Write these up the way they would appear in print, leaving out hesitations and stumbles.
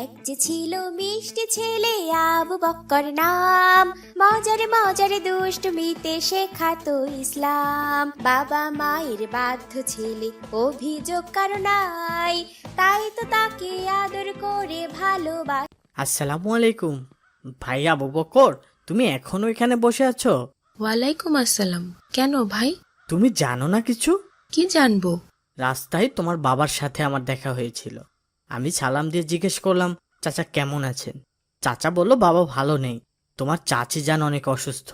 এক যে ছিল মিষ্টি ছেলে আবু বক্কর নাম, মজারে মজারে দুষ্টমিতে শেখাতো ইসলাম। বাবা মায়ের বাধ্য ছেলে, অভিযোগ কারো নাই, তাই তো তাকে আদর করে ভালোবাস। আসসালামু আলাইকুম ভাই আবু বকর, তুমি এখনো এখানে বসে আছো? ওয়ালাইকুম আসসালাম। কেন ভাই? তুমি জানো না কিছু? কি জানবো? রাস্তায় তোমার বাবার সাথে আমার দেখা হয়েছিল। আমি সালাম দিয়ে জিজ্ঞেস করলাম, চাচা কেমন আছেন? চাচা বলল বাবা ভালো নেই, তোমার চাচি যান অনেক অসুস্থ,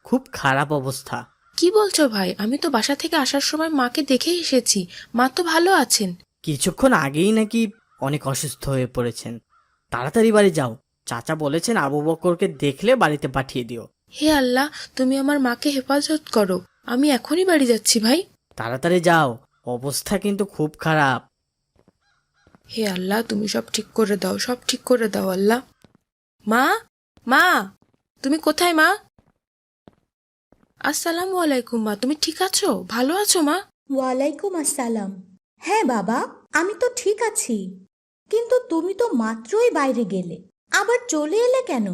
খুব খারাপ অবস্থা। কি বলছো ভাই? আমি তো বাসা থেকে আসার সময় মাকে দেখে এসেছি, মা তো ভালো আছেন। কিছুক্ষণ আগেই নাকি অনেক অসুস্থ হয়ে পড়েছেন। তাড়াতাড়ি বাড়ি যাও, চাচা বলেছেন আবু বকরকে দেখলে বাড়িতে পাঠিয়ে দিও। হে আল্লাহ, তুমি আমার মাকে হেফাজত করো। আমি এখনই বাড়ি যাচ্ছি ভাই। তাড়াতাড়ি যাও, অবস্থা কিন্তু খুব খারাপ। হে আল্লাহ, তুমি সব ঠিক করে দাও, সব ঠিক করে দাও আল্লাহ। মা, মা, তুমি কোথায় মা? আসসালামু আলাইকুম মা, তুমি ঠিক আছো? ভালো আছো মা? ওয়ালাইকুম আসসালাম। হ্যাঁ বাবা, আমি তো ঠিক আছি, কিন্তু তুমি তো মাত্রই বাইরে গেলে, আবার চলে এলে কেন?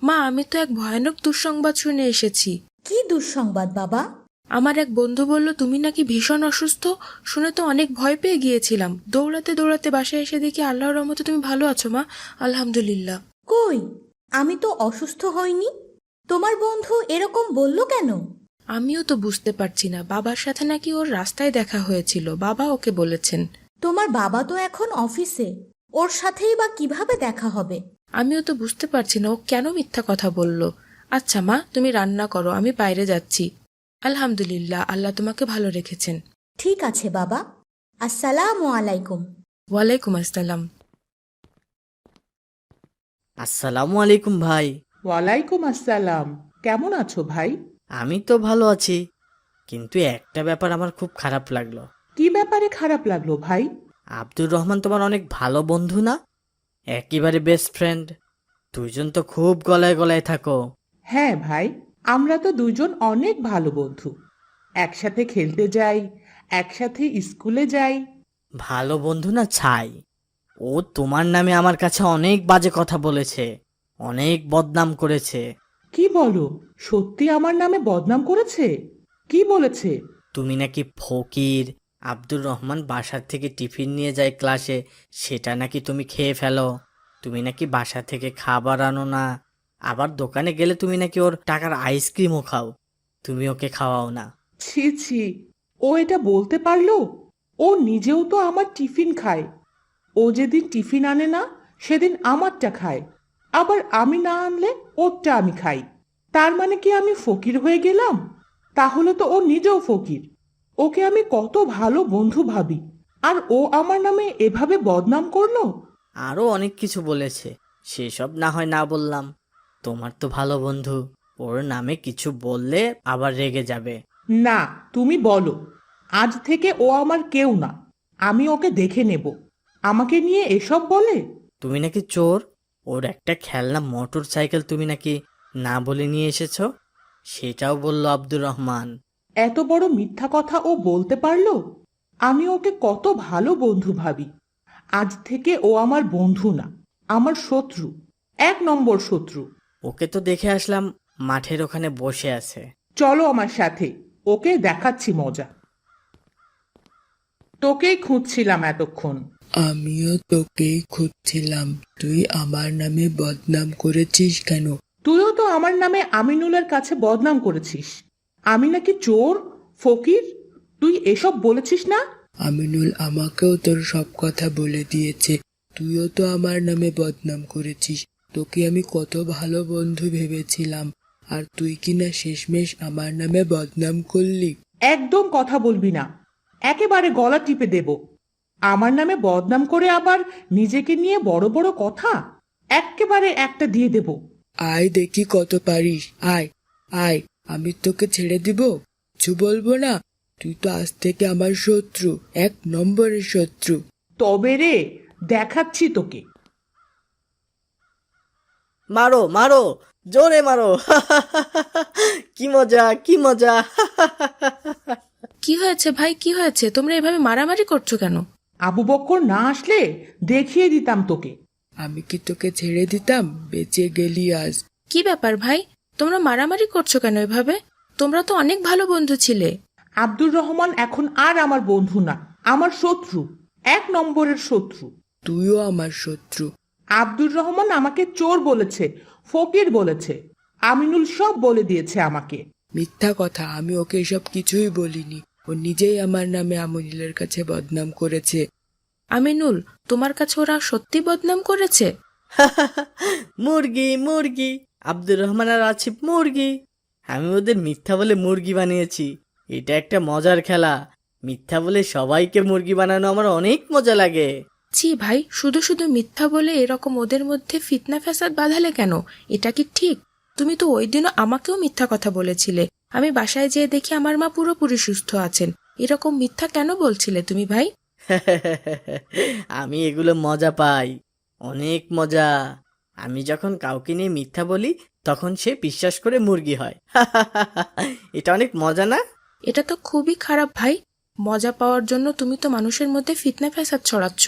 মা, আমি তো এক ভয়ানক দুঃসংবাদ শুনে এসেছি। কি দুঃসংবাদ বাবা? আমার এক বন্ধু বলল তুমি নাকি ভীষণ অসুস্থ। শুনে তো অনেক ভয় পেয়ে গিয়েছিলাম। দৌড়াতে দৌড়াতে বাসায় এসে দেখি আল্লাহর রহমতে তুমি ভালো আছো মা, আলহামদুলিল্লাহ। কই, আমি তো অসুস্থ হইনি। তোমার বন্ধু এরকম বলল কেন? আমিও তো বুঝতে পারছি না, বাবার সাথে নাকি ওর রাস্তায় দেখা হয়েছিল, বাবা ওকে বলেছেন। তোমার বাবা তো এখন অফিসে, ওর সাথেই বা কিভাবে দেখা হবে? আমিও তো বুঝতে পারছি না ও কেন মিথ্যা কথা বলল। আচ্ছা মা, তুমি রান্না করো, আমি বাইরে যাচ্ছি। আলহামদুলিল্লাহ, আল্লাহ তোমাকে ভালো রেখেছেন। ঠিক আছে বাবা, আসসালামু আলাইকুম। ওয়ালাইকুম আসসালাম। আসসালামু আলাইকুম ভাই। ওয়ালাইকুম আসসালাম। কেমন আছো ভাই? আমি তো ভালো আছি, কিন্তু একটা ব্যাপার আমার খুব খারাপ লাগলো। কি ব্যাপারে খারাপ লাগলো ভাই? আব্দুর রহমান তোমার অনেক ভালো বন্ধু না? একেবারে বেস্ট ফ্রেন্ড, দুইজন তো খুব গলায় গলায় থাকো। হ্যাঁ ভাই, আমরা তো দুজন অনেক ভালো বন্ধু। একসাথে খেলতে যাই, একসাথে স্কুলে যাই। ভালো বন্ধু না ছাই, ও তোমার নামে আমার কাছে অনেক বাজে কথা বলেছে, অনেক বদনাম করেছে। কি বলো, সত্যি আমার নামে বদনাম করেছে? কি বলেছে? তুমি নাকি ফকির, আব্দুর রহমান বাসার থেকে টিফিন নিয়ে যায় ক্লাসে, সেটা নাকি তুমি খেয়ে ফেলো। তুমি নাকি বাসা থেকে খাবার আনো না, আবার দোকানে গেলে তুমি নাকি ওর টাকার আইসক্রিমও খাও, তুমি ওকে খাওয়াও না। ছি ছি, ও এটা বলতে পারলো? ও নিজেও তো আমার টিফিন খায়। ও যেদিন টিফিন আনে না, সেদিন আমারটা খায়, আবার আমি না আনলে ওরটা আমি খাই। তার মানে কি আমি ফকির হয়ে গেলাম? তাহলে তো ও নিজেও ফকির। ওকে আমি কত ভালো বন্ধু ভাবি, আর ও আমার নামে এভাবে বদনাম করলো। আরও অনেক কিছু বলেছে, সেসব না হয় না বললাম। তোমার তো ভালো বন্ধু, ওর নামে কিছু বললে আবার রেগে যাবে। না, তুমি বলো, আজ থেকে ও আমার কেউ না, আমি ওকে দেখে নেব। আমাকে নিয়ে এসব বলে? তুমি নাকি চোর, ওর একটা খেলনা মোটর সাইকেল তুমি নাকি না বলে নিয়ে এসেছো, সেটাও বলল আব্দুর রহমান। এত বড় মিথ্যা কথা ও বলতে পারলো? আমি ওকে কত ভালো বন্ধু ভাবি। আজ থেকে ও আমার বন্ধু না, আমার শত্রু, 1 নম্বর শত্রু। ওকে তো দেখে আসলাম মাঠের ওখানে বসে আছে। চলো আমার সাথে, ওকে দেখাচ্ছি মজা। তোকেই খুঁজছিলাম এতক্ষণ। আমিও তোকেই খুঁজছিলাম। তুই আমার নামে বদনাম করেছিস কেন? তুইও তো আমার নামে আমিনুলের কাছে বদনাম করেছিস। আমি নাকি চোর, ফকির, তুই এসব বলেছিস না? আমিনুল আমাকেও তোর সব কথা বলে দিয়েছে। তুইও তো আমার নামে বদনাম করেছিস। তোকে আমি কত ভালো বন্ধু ভেবেছিলাম, আর তুই কিনা শেষমেশ আমার নামে বদনাম করলি। একদম কথা বলবি না, একেবারে গলা টিপে দেব। আমার নামে বদনাম করে আবার নিজেকে নিয়ে বড় বড় কথা, একেবারে একটা দিয়ে দেব। আয় দেখি কত পারিস, আয় আয়, আমি তোকে ছেড়ে দিব, কিছু বলবো না। তুই তো আজ থেকে আমার শত্রু, 1 নম্বরের শত্রু। তবে রে, দেখাচ্ছি তোকে। মারো মারো, জোরে মারো। কি মজা, কি মজা। কি হয়েছে ভাই, কি হয়েছে? তোমরা এভাবে মারামারি করছো কেন? আবু বক্কর না আসলে দেখিয়ে দিতাম তোকে। আমি কি তোকে ছেড়ে দিতাম? বেঁচে গেলি আজ। কি ব্যাপার ভাই, তোমরা মারামারি করছো কেন এভাবে? তোমরা তো অনেক ভালো বন্ধু ছিলে। আব্দুর রহমান এখন আর আমার বন্ধু না, আমার শত্রু, 1 নম্বরের শত্রু। তুইও আমার শত্রু। আব্দুর রহমান আমাকে চোর বলেছে, ফকির বলেছে, আমিনুল সব বলে দিয়েছে আমাকে। মিথ্যা কথা, আমি ওকে এসব কিছুই বলিনি। ও নিজেই আমার নামে আমিনুলের কাছে বদনাম করেছে। আমিনুল, তোমার কাছে ওরা সত্যি বদনাম করেছে? মুরগি মুরগি, আব্দুর রহমান আর আসিফ মুরগি। আমি ওদের মিথ্যা বলে মুরগি বানিয়েছি। এটা একটা মজার খেলা। মিথ্যা বলে সবাইকে মুরগি বানানো আমার অনেক মজা লাগে। ছি ভাই, শুধু শুধু মিথ্যা বলে এরকম ওদের মধ্যে ফিতনা ফ্যাসাদ বাঁধালে কেন? এটা কি ঠিক? তুমি তো ওই দিনও আমাকেও মিথ্যা কথা বলেছিলে। আমি বাসায় যেয়ে দেখি আমার মা পুরোপুরি সুস্থ আছেন। এরকম মিথ্যা কেন বলছিলে তুমি ভাই? আমি এগুলো মজা পাই, অনেক মজা। আমি যখন কাউকে নিয়ে মিথ্যা বলি তখন সে বিশ্বাস করে মুরগি হয়। এটা অনেক মজা না? এটা তো খুবই খারাপ ভাই। মজা পাওয়ার জন্য তুমি তো মানুষের মধ্যে ফিতনা ফ্যাসাদ ছড়াচ্ছ।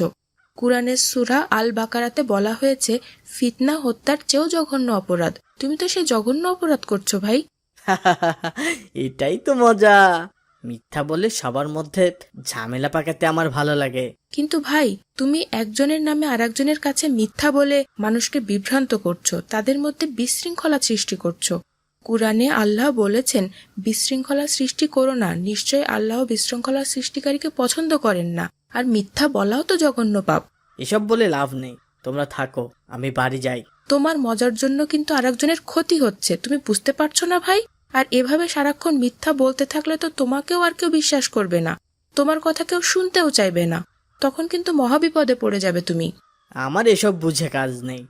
কুরআনের সূরা আল বাকারাতে বলা হয়েছে ফিতনা হত্যার চেয়েও জঘন্য অপরাধ। তুমি তো সে জঘন্য অপরাধ করছো ভাই। এটাই তো মজা। মিথ্যা বলে সবার মধ্যে ঝামেলা পাকাতে আমার ভালো লাগে। কিন্তু ভাই, তুমি একজনের নামে আরেকজনের কাছে মিথ্যা বলে মানুষকে বিভ্রান্ত করছো, তাদের মধ্যে বিশৃঙ্খলা সৃষ্টি করছো। কুরআনে আল্লাহ বলেছেন বিশৃঙ্খলা সৃষ্টি করো না, নিশ্চয় আল্লাহ বিশৃঙ্খলা সৃষ্টিকারীকে পছন্দ করেন না। আর মিথ্যা বলাও তো জঘন্য পাপ। এসব বলে লাভ নেই, তোমরা থাকো, আমি বাড়ি যাই। তোমার মজার জন্য কিন্তু আরেকজনের ক্ষতি হচ্ছে, তুমি বুঝতে পারছো না ভাই? আর এভাবে সারাক্ষণ মিথ্যা বলতে থাকলে তো তোমাকেও আর কেউ বিশ্বাস করবে না, তোমার কথা কেউ শুনতেও চাইবে না। তখন কিন্তু মহাবিপদে পড়ে যাবে তুমি। আমার এসব বুঝে কাজ নেই।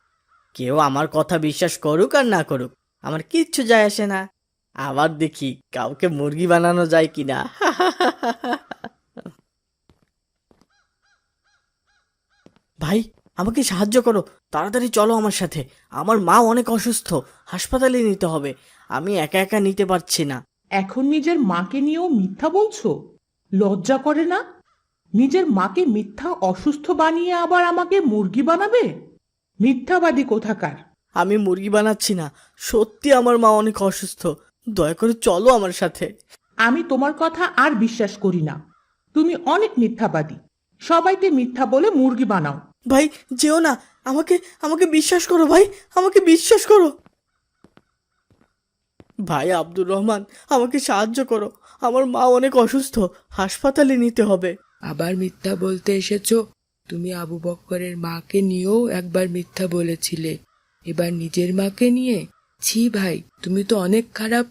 কেউ আমার কথা বিশ্বাস করুক আর না করুক, আমার কিচ্ছু যায় আসে না। আবার দেখি কাউকে মুরগি বানানো যায় কিনা। ভাই, আমাকে সাহায্য করো, তাড়াতাড়ি চলো আমার সাথে। আমার মা অনেক অসুস্থ, হাসপাতালে নিতে হবে। আমি একা একা নিতে পারছি না। এখন নিজের মাকে নিয়েও মিথ্যা বলছো? লজ্জা করে না? নিজের মাকে মিথ্যা অসুস্থ বানিয়ে আবার আমাকে মুরগি বানাবে? মিথ্যাবাদী কোথাকার! আমি মুরগি বানাচ্ছি না, সত্যি আমার মা অনেক অসুস্থ। দয়া করে চলো আমার সাথে। আমি তোমার কথা আর বিশ্বাস করি না। তুমি অনেক মিথ্যাবাদী, সবাইকে মিথ্যা বলে মুরগি বানাও। ভাই যেও না, আমাকে আমাকে বিশ্বাস করো ভাই, আমাকে বিশ্বাস করো। ভাই আব্দুর রহমান, আমাকে সাহায্য করো। আমার মা অনেক অসুস্থ, হাসপাতালে নিতে হবে। আবার মিথ্যা বলতে এসেছো? তুমি আবু বক্করের মাকে নিয়েও একবার মিথ্যা বলেছিলে, এবার নিজের মাকে নিয়ে? ছি ভাই, তুমি তো অনেক খারাপ।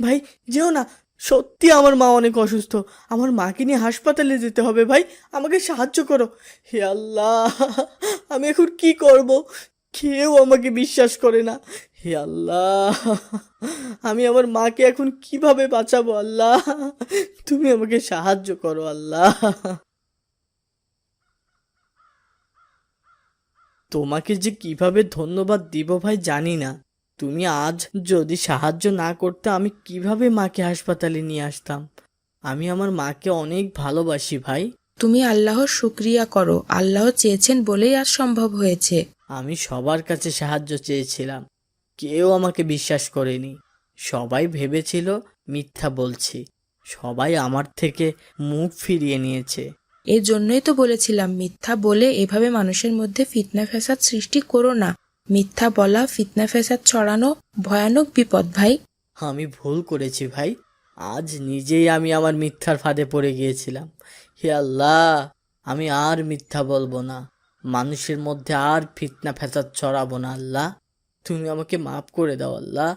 ভাই যেও না, সত্যি আমার মা অনেক অসুস্থ। আমার মাকে নিয়ে হাসপাতালে যেতে হবে। ভাই আমাকে সাহায্য করো। হে আল্লাহ, আমি এখন কি করব? কেউ আমাকে বিশ্বাস করে না। হে আল্লাহ, আমি আমার মাকে এখন কিভাবে বাঁচাবো? আল্লাহ, তুমি আমাকে সাহায্য করো আল্লাহ। তোমাকে যে কিভাবে ধন্যবাদ দিব ভাই জানি না। তুমি আজ যদি সাহায্য না করতে আমি কিভাবে মাকে হাসপাতালে নিয়ে আসতাম। আমি আমার মাকে অনেক ভালোবাসি ভাই। তুমি আল্লাহর শুকরিয়া করো, আল্লাহ চেয়েছেন বলেই আজ সম্ভব হয়েছে। আমি সবার কাছে সাহায্য চেয়েছিলাম, কেউ আমাকে বিশ্বাস করেনি। সবাই ভেবেছিল মিথ্যা বলছি, সবাই আমার থেকে মুখ ফিরিয়ে নিয়েছে। এই জন্যই তো বলেছিলাম মিথ্যা বলে এভাবে মানুষের মধ্যে ফিতনা ফ্যাসাদ সৃষ্টি করো না। মিথ্যা বলা, ফিতনা ফ্যাসাদ ছড়ানো ভয়ানক বিপদ ভাই। আমি ভুল করেছি ভাই, আজ নিজেই আমি আমার মিথ্যার ফাঁদে পড়ে গিয়েছিলাম। হে আল্লাহ, আমি আর মিথ্যা বলবো না, মানুষের মধ্যে আর ফিতনা ফ্যাসাদ ছড়াবো না। আল্লাহ, তুমি আমাকে মাফ করে দাও আল্লাহ।